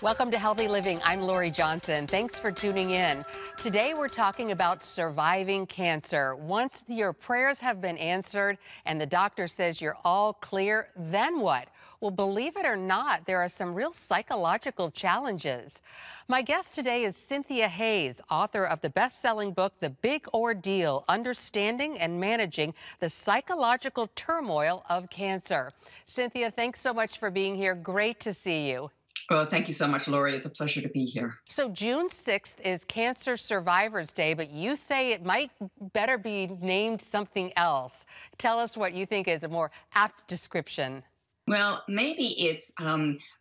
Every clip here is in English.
Welcome to Healthy Living. I'm Lori Johnson. Thanks for tuning in. Today we're talking about surviving cancer. Once your prayers have been answered and the doctor says you're all clear, then what? Well, believe it or not, there are some real psychological challenges. My guest today is Cynthia Hayes, author of the best-selling book, The Big Ordeal, Understanding and Managing the Psychological Turmoil of Cancer. Cynthia, thanks so much for being here. Great to see you. Well, thank you so much, Lori. It's a pleasure to be here. So June 6th is Cancer Survivors Day, but you say it might better be named something else. Tell us what you think is a more apt description. Well, maybe it's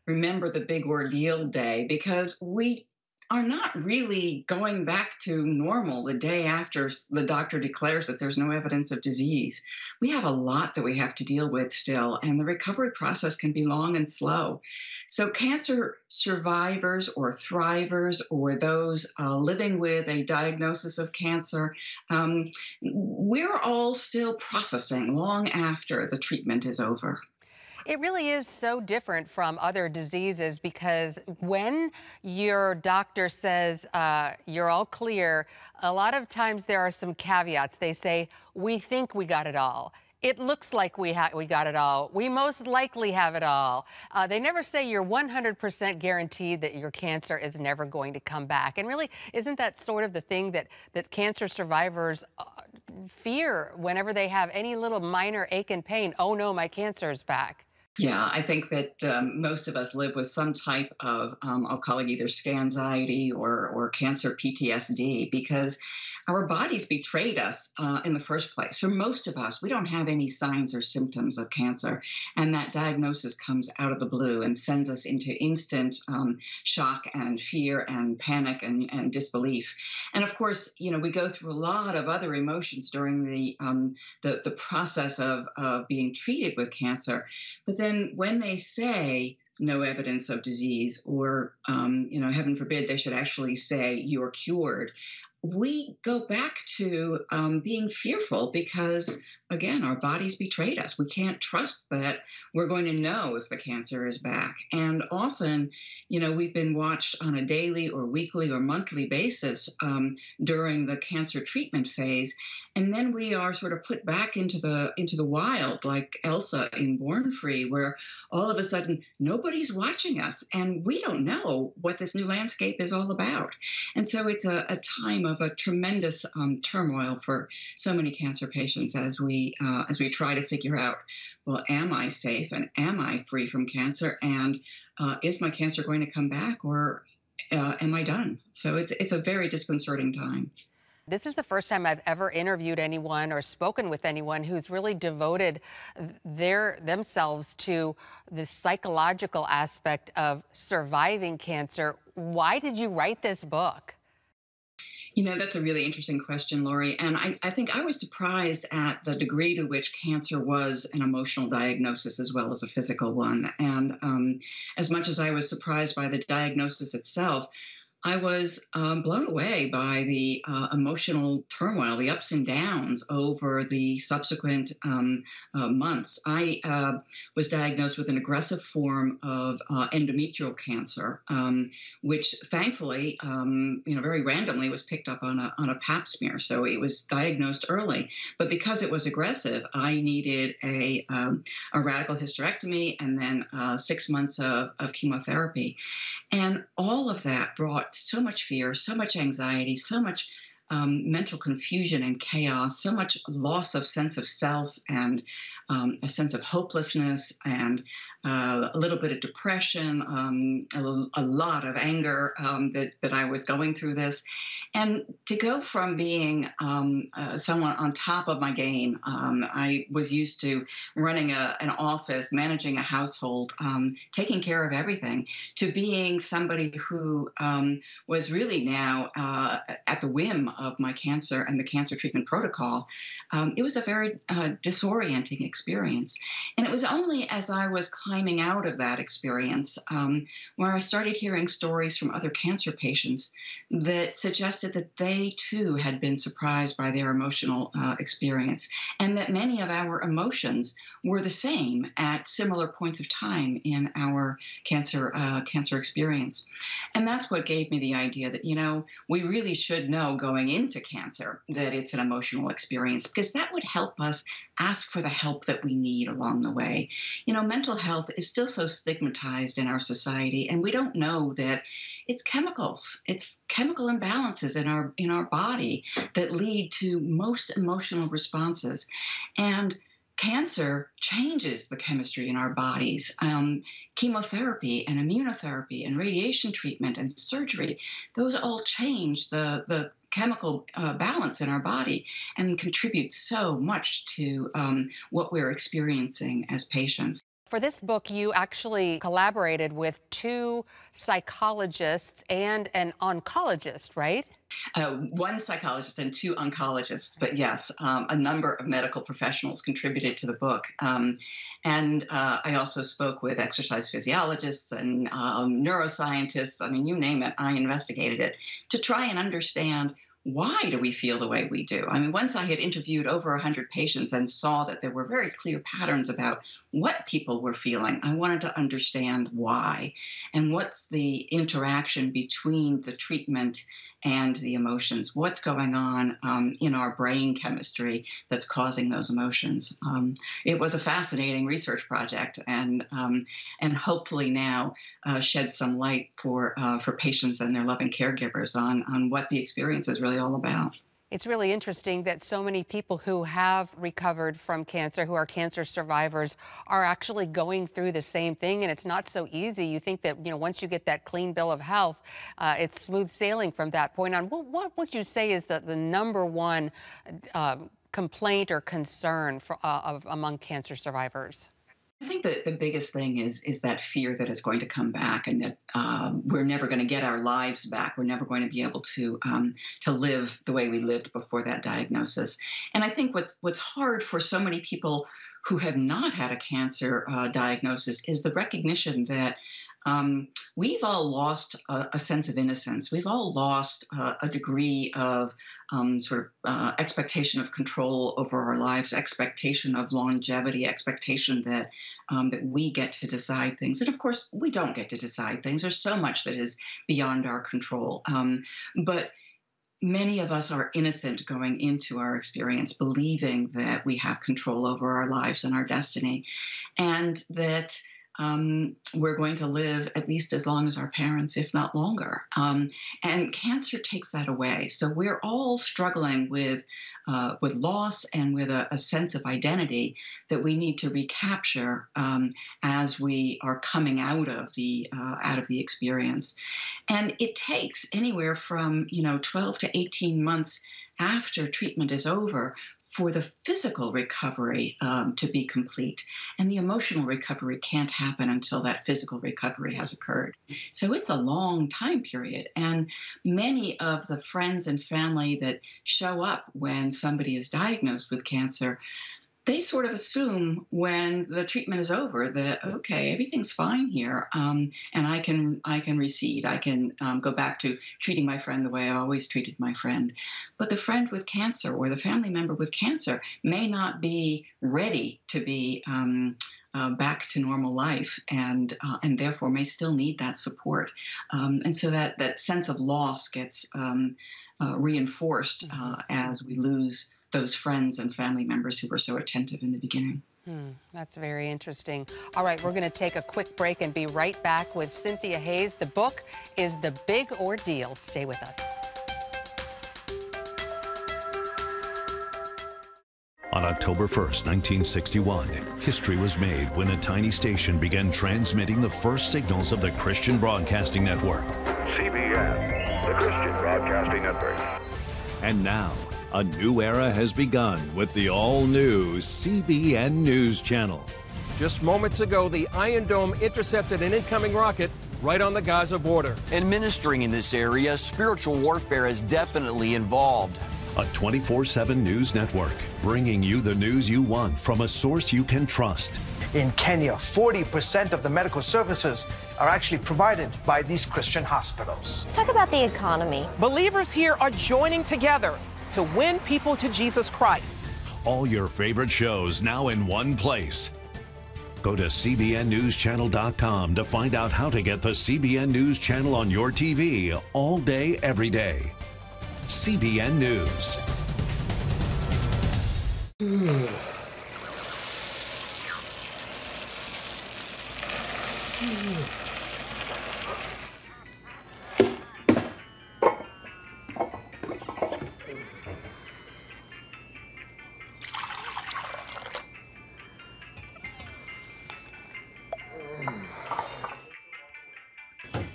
Remember the Big Ordeal Day, because we are not really going back to normal the day after the doctor declares that there's no evidence of disease. We have a lot that we have to deal with still, and the recovery process can be long and slow. So cancer survivors or thrivers or those living with a diagnosis of cancer, we're all still processing long after the treatment is over. It really is so different from other diseases because when your doctor says you're all clear, a lot of times there are some caveats. They say, we think we got it all. It looks like we got it all. We most likely have it all. They never say you're 100% guaranteed that your cancer is never going to come back. And really, isn't that sort of the thing that cancer survivors fear whenever they have any little minor ache and pain? Oh no, my cancer is back. Yeah, I think that most of us live with some type of, I'll call it either scanxiety or cancer PTSD, because our bodies betrayed us in the first place. For most of us, we don't have any signs or symptoms of cancer, and that diagnosis comes out of the blue and sends us into instant shock and fear and panic and disbelief. And of course, you know, we go through a lot of other emotions during the process of being treated with cancer. But then when they say no evidence of disease, or heaven forbid, they should actually say you're cured, we go back to being fearful because, again, our bodies betrayed us. We can't trust that we're going to know if the cancer is back. And often, you know, we've been watched on a daily or weekly or monthly basis during the cancer treatment phase. And then we are sort of put back into the wild, like Elsa in Born Free, where all of a sudden nobody's watching us, and we don't know what this new landscape is all about. And so it's a time of a tremendous turmoil for so many cancer patients as we try to figure out, well, am I safe and am I free from cancer, and is my cancer going to come back, or am I done? So it's a very disconcerting time. This is the first time I've ever interviewed anyone or spoken with anyone who's really devoted themselves to the psychological aspect of surviving cancer. Why did you write this book? You know, that's a really interesting question, Lori. And I think I was surprised at the degree to which cancer was an emotional diagnosis as well as a physical one. And as much as I was surprised by the diagnosis itself, I was blown away by the emotional turmoil, the ups and downs over the subsequent months. I was diagnosed with an aggressive form of endometrial cancer, which thankfully, very randomly was picked up on a Pap smear. So it was diagnosed early. But because it was aggressive, I needed a radical hysterectomy and then 6 months of chemotherapy. And all of that brought so much fear, so much anxiety, so much mental confusion and chaos, so much loss of sense of self and a sense of hopelessness and a little bit of depression, a lot of anger that I was going through this. And to go from being someone on top of my game, I was used to running an office, managing a household, taking care of everything, to being somebody who was really now at the whim of my cancer and the cancer treatment protocol. It was a very disorienting experience. And it was only as I was climbing out of that experience where I started hearing stories from other cancer patients that suggested suggested that they too had been surprised by their emotional experience, and that many of our emotions were the same at similar points of time in our cancer experience. And that's what gave me the idea that, we really should know going into cancer that it's an emotional experience, because that would help us ask for the help that we need along the way. Mental health is still so stigmatized in our society, and we don't know that it's chemicals, it's chemical imbalances in our body that lead to most emotional responses. And cancer changes the chemistry in our bodies. Chemotherapy and immunotherapy and radiation treatment and surgery, those all change the chemical balance in our body and contribute so much to what we're experiencing as patients. For this book, you actually collaborated with two psychologists and an oncologist, right? One psychologist and two oncologists, but yes, a number of medical professionals contributed to the book. And I also spoke with exercise physiologists and neuroscientists. I mean, you name it, I investigated it to try and understand, why do we feel the way we do? I mean, once I had interviewed over 100 patients and saw that there were very clear patterns about what people were feeling, I wanted to understand why and what's the interaction between the treatment and the emotions. What's going on in our brain chemistry that's causing those emotions? It was a fascinating research project, and hopefully now shed some light for patients and their loving caregivers on what the experience is really all about. It's really interesting that so many people who have recovered from cancer, who are cancer survivors, are actually going through the same thing, and it's not so easy. You think that, once you get that clean bill of health, it's smooth sailing from that point on. Well, what would you say is the number one complaint or concern among cancer survivors? I think that the biggest thing is that fear that it's going to come back, and that we're never going to get our lives back. We're never going to be able to live the way we lived before that diagnosis. And I think what's hard for so many people who have not had a cancer diagnosis is the recognition that we've all lost a sense of innocence. We've all lost a degree of expectation of control over our lives, expectation of longevity, expectation that we get to decide things. And of course, we don't get to decide things. There's so much that is beyond our control. But many of us are innocent going into our experience, believing that we have control over our lives and our destiny, and that we're going to live at least as long as our parents, if not longer. And cancer takes that away. So we're all struggling with loss and with a sense of identity that we need to recapture as we are coming out of the experience. And it takes anywhere from 12 to 18 months after treatment is over for the physical recovery to be complete. And the emotional recovery can't happen until that physical recovery has occurred. So it's a long time period. And many of the friends and family that show up when somebody is diagnosed with cancer, they sort of assume when the treatment is over that, okay, everything's fine here, and I can recede. I can go back to treating my friend the way I always treated my friend. But the friend with cancer or the family member with cancer may not be ready to be back to normal life, and therefore may still need that support. And so that sense of loss gets reinforced as we lose those friends and family members who were so attentive in the beginning. That's very interesting. All right, we're going to take a quick break and be right back with Cynthia Hayes. The book is The Big Ordeal. Stay with us. On October 1st, 1961, history was made when a tiny station began transmitting the first signals of the Christian Broadcasting Network. CBN, the Christian Broadcasting Network. And now, a new era has begun with the all-new CBN News Channel. Just moments ago, the Iron Dome intercepted an incoming rocket right on the Gaza border. Administering in this area, spiritual warfare is definitely involved. A 24/7 news network, bringing you the news you want from a source you can trust. In Kenya, 40% of the medical services are actually provided by these Christian hospitals. Let's talk about the economy. Believers here are joining together to win people to Jesus Christ. All your favorite shows now in one place. Go to cbnnewschannel.com to find out how to get the CBN News Channel on your TV all day, every day. CBN News.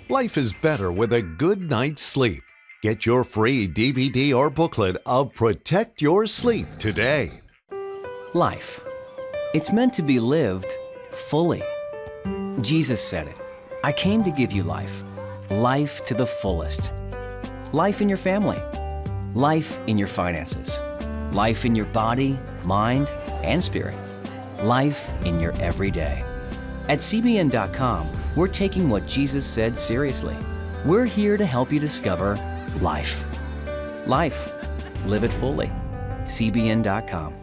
Life is better with a good night's sleep. Get your free DVD or booklet of Protect Your Sleep today. Life. It's meant to be lived fully. Jesus said it. I came to give you life. Life to the fullest. Life in your family. Life in your finances. Life in your body, mind, and spirit. Life in your everyday. At CBN.com, we're taking what Jesus said seriously. We're here to help you discover life. Life. Live it fully. CBN.com.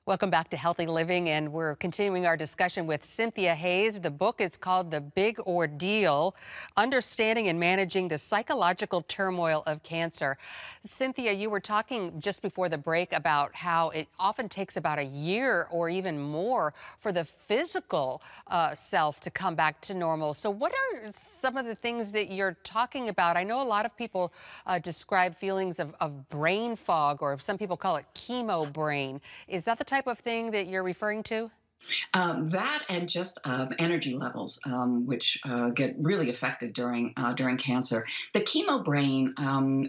Welcome back to Healthy Living, and we're continuing our discussion with Cynthia Hayes. The book is called The Big Ordeal, Understanding and Managing the Psychological Turmoil of Cancer. Cynthia, you were talking just before the break about how it often takes about a year or even more for the physical self to come back to normal. So what are some of the things that you're talking about? I know a lot of people describe feelings of brain fog, or some people call it chemo brain. Is that the type of thing that you're referring to? That and just energy levels, which get really affected during cancer. The chemo brain,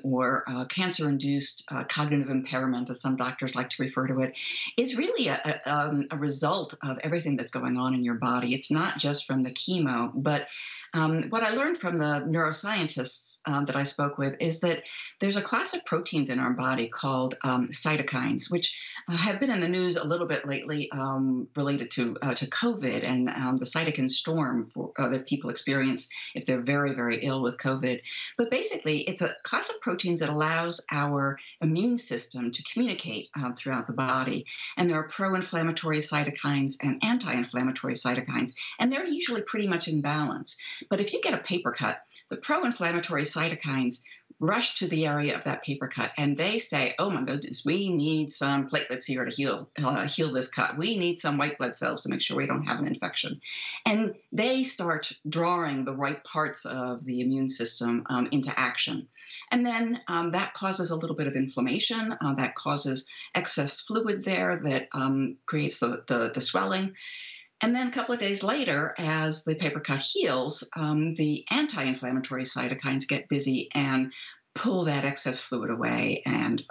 or cancer-induced cognitive impairment, as some doctors like to refer to it, is really a result of everything that's going on in your body. It's not just from the chemo, but what I learned from the neuroscientists that I spoke with is that there's a class of proteins in our body called cytokines, which have been in the news a little bit lately, related to COVID and the cytokine storm that people experience if they're very, very ill with COVID. But basically, it's a class of proteins that allows our immune system to communicate throughout the body. And there are pro-inflammatory cytokines and anti-inflammatory cytokines, and they're usually pretty much in balance. But if you get a paper cut, the pro-inflammatory cytokines rush to the area of that paper cut, and they say, "Oh my goodness, we need some platelets here to heal this cut. We need some white blood cells to make sure we don't have an infection." And they start drawing the right parts of the immune system into action. And then that causes a little bit of inflammation. That causes excess fluid there that creates the swelling. And then a couple of days later, as the paper cut heals, the anti-inflammatory cytokines get busy and pull that excess fluid away. And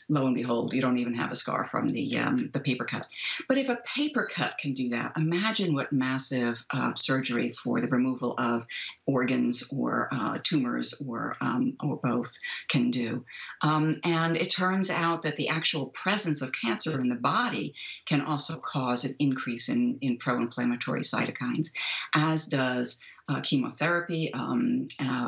lo and behold, you don't even have a scar from the paper cut. But if a paper cut can do that, imagine what massive surgery for the removal of organs or tumors or both can do. And it turns out that the actual presence of cancer in the body can also cause an increase in pro-inflammatory cytokines, as does chemotherapy,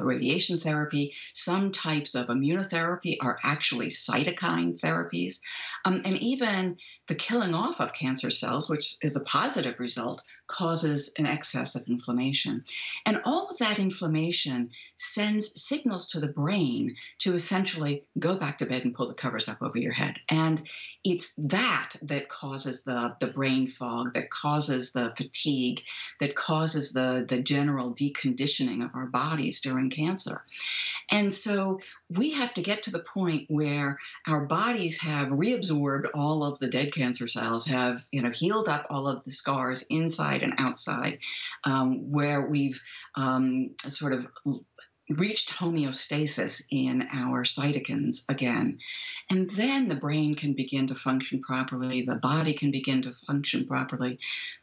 radiation therapy. Some types of immunotherapy are actually cytokine therapies. And even the killing off of cancer cells, which is a positive result, causes an excess of inflammation. And all of that inflammation sends signals to the brain to essentially go back to bed and pull the covers up over your head. And it's that causes the brain fog, that causes the fatigue, that causes the general deconditioning of our bodies during cancer. And so we have to get to the point where our bodies have reabsorbed all of the dead cancer cells, have healed up all of the scars inside and outside, where we've sort of reached homeostasis in our cytokines again. And then the brain can begin to function properly, the body can begin to function properly.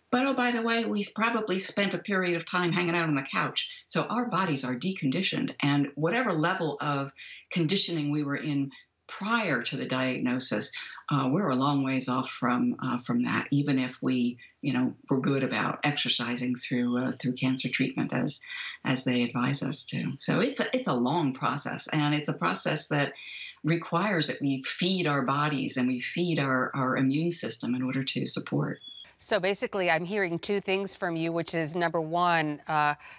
But oh, by the way, we've probably spent a period of time hanging out on the couch. So our bodies are deconditioned. And whatever level of conditioning we were in prior to the diagnosis, we're a long ways off from that. Even if we, we're good about exercising through cancer treatment as they advise us to. So it's a long process, and it's a process that requires that we feed our bodies and we feed our immune system in order to support. So basically, I'm hearing two things from you, which is number one,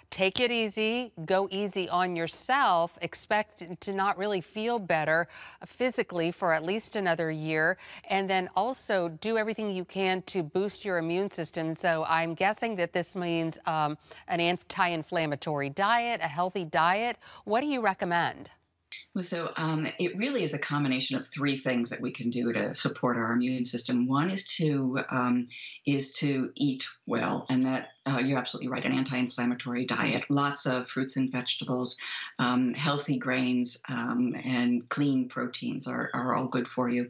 take it easy, go easy on yourself, expect to not really feel better physically for at least another year, and then also do everything you can to boost your immune system. So I'm guessing that this means an anti-inflammatory diet, a healthy diet. What do you recommend? So it really is a combination of three things that we can do to support our immune system. One is to eat well, and that you're absolutely right. An anti-inflammatory diet, lots of fruits and vegetables, healthy grains, and clean proteins are all good for you.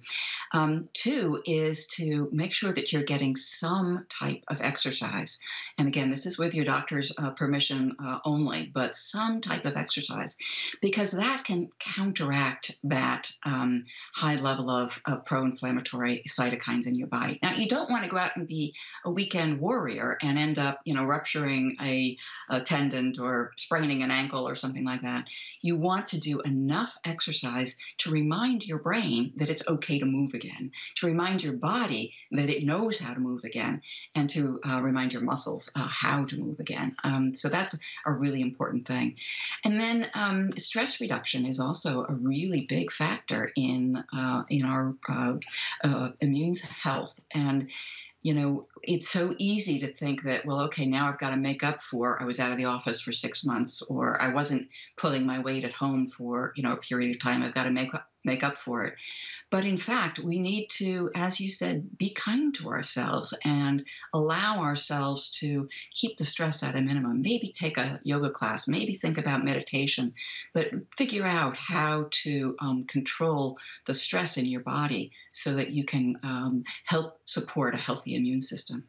Two is to make sure that you're getting some type of exercise, and again, this is with your doctor's permission only, but some type of exercise, because that can counteract that high level of pro-inflammatory cytokines in your body. Now, you don't want to go out and be a weekend warrior and end up, rupturing a tendon or spraining an ankle or something like that. You want to do enough exercise to remind your brain that it's okay to move again, to remind your body that it knows how to move again, and to remind your muscles how to move again. So that's a really important thing. And then stress reduction is also a really big factor in our immune health. And it's so easy to think that, well, okay, now I've got to make up for I was out of the office for 6 months, or I wasn't pulling my weight at home for, a period of time. I've got to make up for it. But in fact, we need to, as you said, be kind to ourselves and allow ourselves to keep the stress at a minimum. Maybe take a yoga class, maybe think about meditation, but figure out how to control the stress in your body so that you can help support a healthy immune system.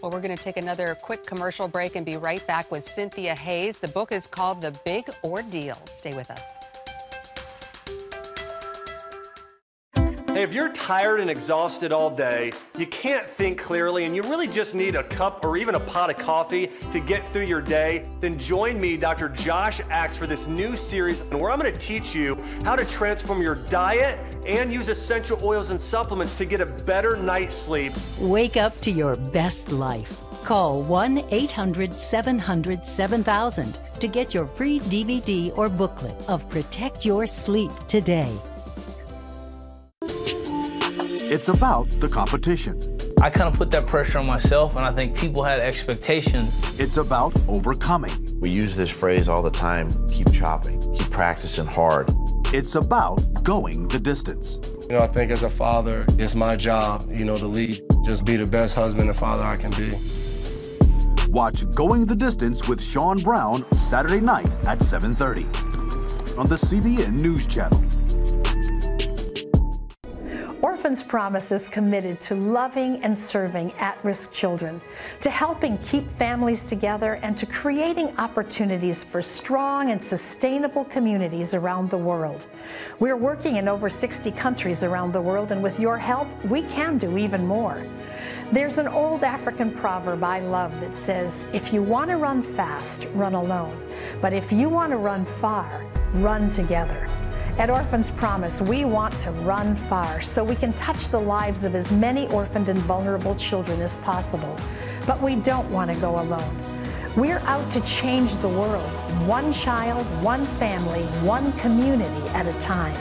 Well, we're going to take another quick commercial break and be right back with Cynthia Hayes. The book is called The Big Ordeal. Stay with us. Hey, if you're tired and exhausted all day, you can't think clearly, and you really just need a cup or even a pot of coffee to get through your day, then join me, Dr. Josh Axe, for this new series where I'm going to teach you how to transform your diet and use essential oils and supplements to get a better night's sleep. Wake up to your best life. Call 1-800-700-7000 to get your free DVD or booklet of Protect Your Sleep today. It's about the competition. I kind of put that pressure on myself, and I think people had expectations. It's about overcoming. We use this phrase all the time, keep chopping, keep practicing hard. It's about going the distance. I think as a father, it's my job, to lead. Just be the best husband and father I can be. Watch Going the Distance with Sean Brown Saturday night at 7:30 on the CBN News Channel. Orphans Promise is committed to loving and serving at-risk children, to helping keep families together, and to creating opportunities for strong and sustainable communities around the world. We're working in over 60 countries around the world, and with your help, we can do even more. There's an old African proverb I love that says, if you want to run fast, run alone. But if you want to run far, run together. At Orphans Promise, we want to run far so we can touch the lives of as many orphaned and vulnerable children as possible. But we don't want to go alone. We're out to change the world, one child, one family, one community at a time.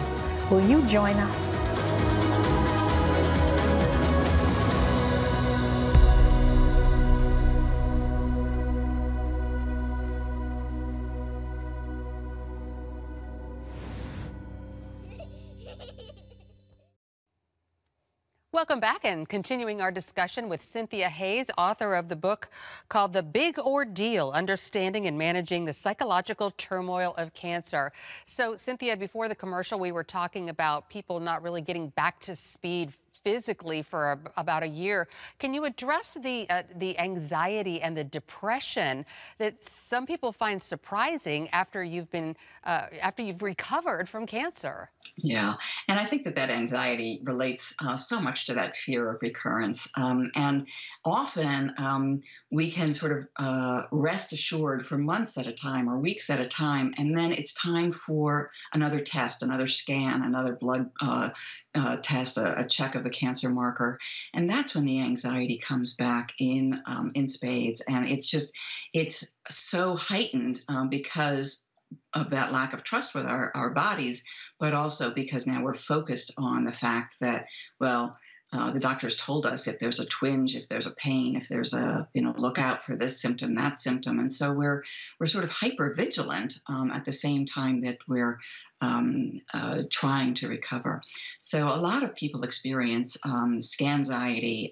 Will you join us? Welcome back, and continuing our discussion with Cynthia Hayes, author of the book called The Big Ordeal, Understanding and Managing the Psychological Turmoil of Cancer. So, Cynthia, before the commercial, we were talking about people not really getting back to speed physically for about a year. Can you address the anxiety and the depression that some people find surprising after you've recovered from cancer? Yeah, and I think that anxiety relates so much to that fear of recurrence. And often we can sort of rest assured for months at a time or weeks at a time, and then it's time for another test, another scan, another blood test, a check of the cancer marker, and that's when the anxiety comes back in spades, and it's so heightened because of that lack of trust with our bodies, but also because now we're focused on the fact that, well, the doctors told us if there's a twinge, if there's a pain, if there's a, look out for this symptom, that symptom. And so we're sort of hyper vigilant at the same time that we're trying to recover. So a lot of people experience scanxiety,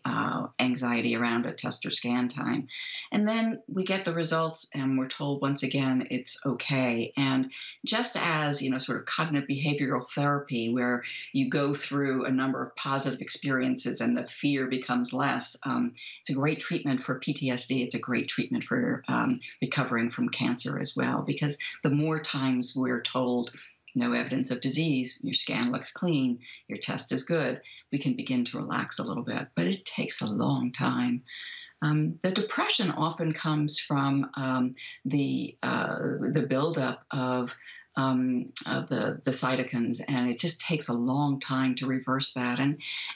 anxiety around a test or scan time. And then we get the results and we're told once again, it's okay. And just as, sort of cognitive behavioral therapy, where you go through a number of positive experiences and the fear becomes less, it's a great treatment for PTSD. It's a great treatment for recovering from cancer as well, because the more times we're told, no evidence of disease, your scan looks clean, your test is good, we can begin to relax a little bit. But it takes a long time. The depression often comes from the buildup of the cytokines, and it just takes a long time to reverse that.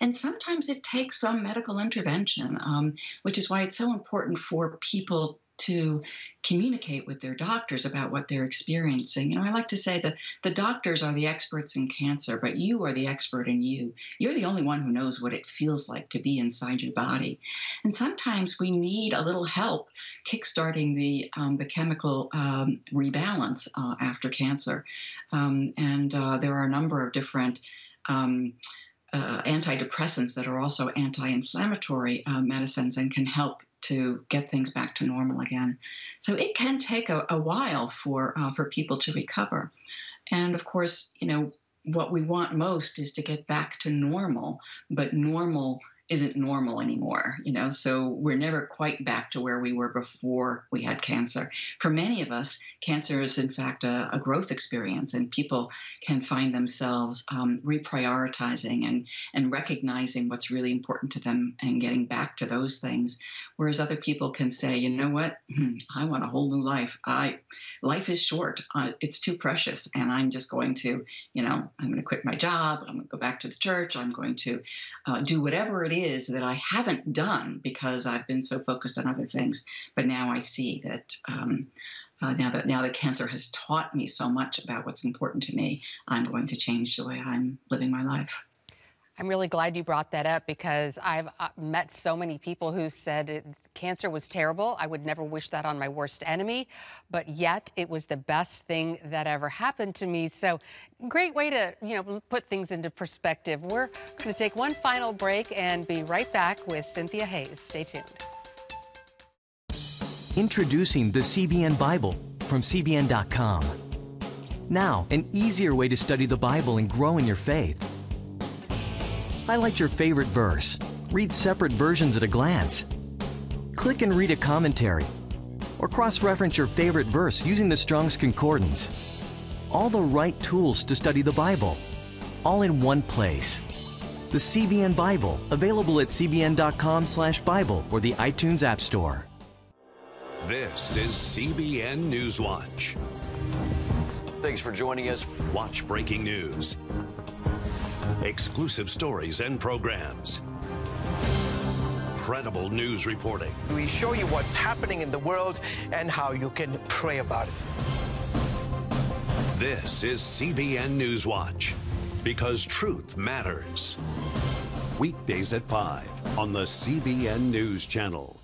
And sometimes it takes some medical intervention, which is why it's so important for people to communicate with their doctors about what they're experiencing. I like to say that the doctors are the experts in cancer, but you are the expert in you. You're the only one who knows what it feels like to be inside your body. And sometimes we need a little help kickstarting the chemical rebalance after cancer. And there are a number of different antidepressants that are also anti-inflammatory medicines and can help to get things back to normal again. So it can take a while for people to recover. And of course, what we want most is to get back to normal, but normal isn't normal anymore, so we're never quite back to where we were before we had cancer. For many of us, cancer is in fact a growth experience, and people can find themselves reprioritizing and recognizing what's really important to them and getting back to those things. Whereas other people can say, you know what, I want a whole new life. Life is short. It's too precious. And I'm just going to, I'm going to quit my job. I'm going to go back to the church. I'm going to do whatever it is that I haven't done because I've been so focused on other things. But now I see that now that cancer has taught me so much about what's important to me, I'm going to change the way I'm living my life. I'm really glad you brought that up, because I've met so many people who said cancer was terrible. I would never wish that on my worst enemy, but yet it was the best thing that ever happened to me. So great way to, put things into perspective. We're going to take one final break and be right back with Cynthia Hayes. Stay tuned. Introducing the CBN Bible from CBN.com. Now, an easier way to study the Bible and grow in your faith. Highlight your favorite verse. Read separate versions at a glance. Click and read a commentary. Or cross-reference your favorite verse using the Strong's Concordance. All the right tools to study the Bible, all in one place. The CBN Bible, available at cbn.com/Bible or the iTunes App Store. This is CBN Newswatch. Thanks for joining us. Watch breaking news, exclusive stories and programs, credible news reporting. We show you what's happening in the world and how you can pray about it. This is CBN Newswatch, because truth matters. Weekdays at 5 on the CBN News Channel.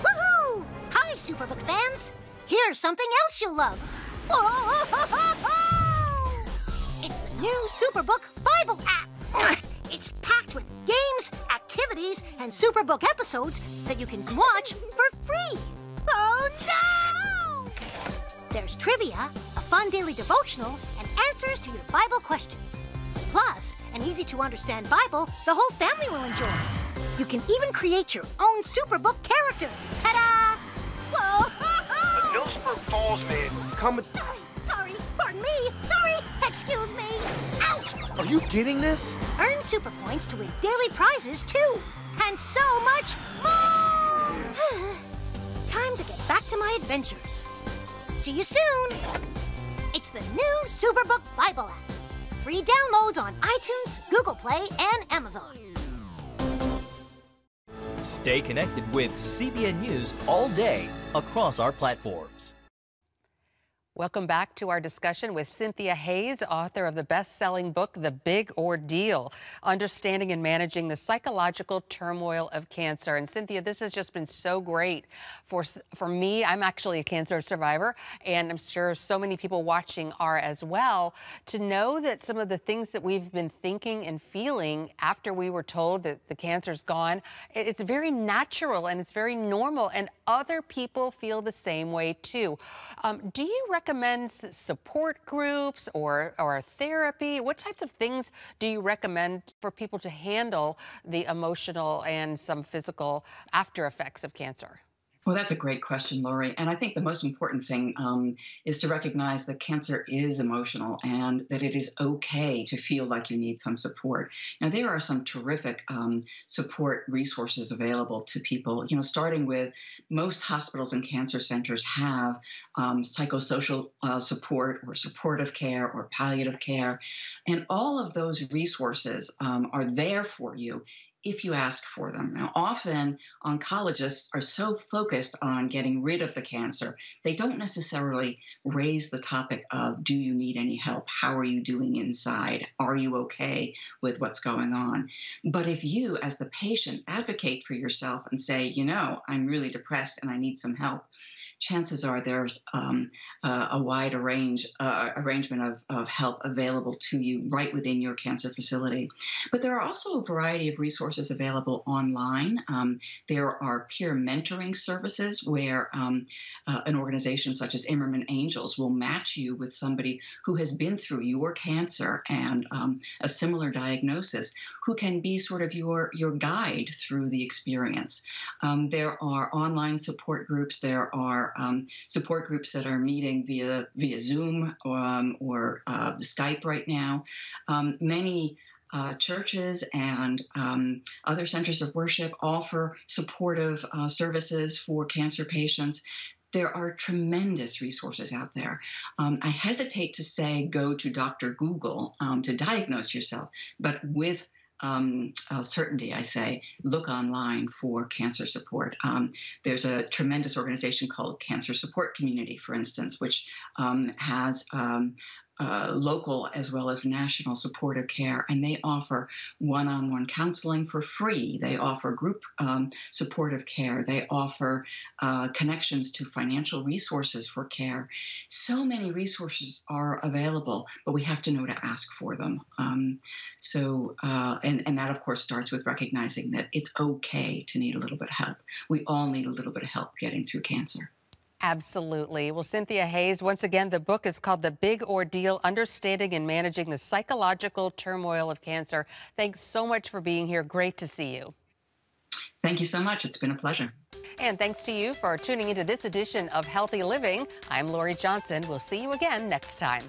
Woohoo! Hi, Superbook fans. Here's something else you'll love. It's the new Superbook Bible app. It's packed with games, activities, and Superbook episodes that you can watch for free. Oh, no! There's trivia, a fun daily devotional, and answers to your Bible questions. Plus, an easy-to-understand Bible the whole family will enjoy. You can even create your own Superbook character. Ta-da! Whoa! No Super Falls, man. Come. Sorry. Excuse me. Ouch! Are you getting this? Earn super points to win daily prizes, too. And so much more! Time to get back to my adventures. See you soon. It's the new Superbook Bible app. Free downloads on iTunes, Google Play, and Amazon. Stay connected with CBN News all day across our platforms. Welcome back to our discussion with Cynthia Hayes, author of the best-selling book, The Big Ordeal, Understanding and Managing the Psychological Turmoil of Cancer. And Cynthia, this has just been so great for me. I'm actually a cancer survivor, and I'm sure so many people watching are as well, to know that some of the things that we've been thinking and feeling after we were told that the cancer's gone, it's very natural and it's very normal, and other people feel the same way too. Do you recommend support groups or therapy? What types of things do you recommend for people to handle the emotional and some physical after effects of cancer? Well, that's a great question, Lori. And I think the most important thing is to recognize that cancer is emotional and that it is okay to feel like you need some support. Now, there are some terrific support resources available to people, starting with most hospitals and cancer centers have psychosocial support or supportive care or palliative care. And all of those resources are there for you if you ask for them. Now, often oncologists are so focused on getting rid of the cancer, they don't necessarily raise the topic of, do you need any help? How are you doing inside? Are you okay with what's going on? But if you, as the patient, advocate for yourself and say, I'm really depressed and I need some help, chances are there's a wide arrangement of help available to you right within your cancer facility. But there are also a variety of resources available online. There are peer mentoring services where an organization such as Immerman Angels will match you with somebody who has been through your cancer and a similar diagnosis, who can be sort of your guide through the experience. There are online support groups. There are support groups that are meeting via Zoom or Skype right now. Many churches and other centers of worship offer supportive services for cancer patients. There are tremendous resources out there. I hesitate to say go to Dr. Google to diagnose yourself, but with certainty, I say, look online for cancer support. There's a tremendous organization called Cancer Support Community, for instance, which has local as well as national supportive care, and they offer one-on-one counseling for free. They offer group supportive care. They offer connections to financial resources for care. So many resources are available, but we have to know to ask for them. And that, of course, starts with recognizing that it's okay to need a little bit of help. We all need a little bit of help getting through cancer. Absolutely. Well, Cynthia Hayes, once again, the book is called The Big Ordeal, Understanding and Managing the Psychological Turmoil of Cancer. Thanks so much for being here. Great to see you. Thank you so much. It's been a pleasure. And thanks to you for tuning into this edition of Healthy Living. I'm Lori Johnson. We'll see you again next time.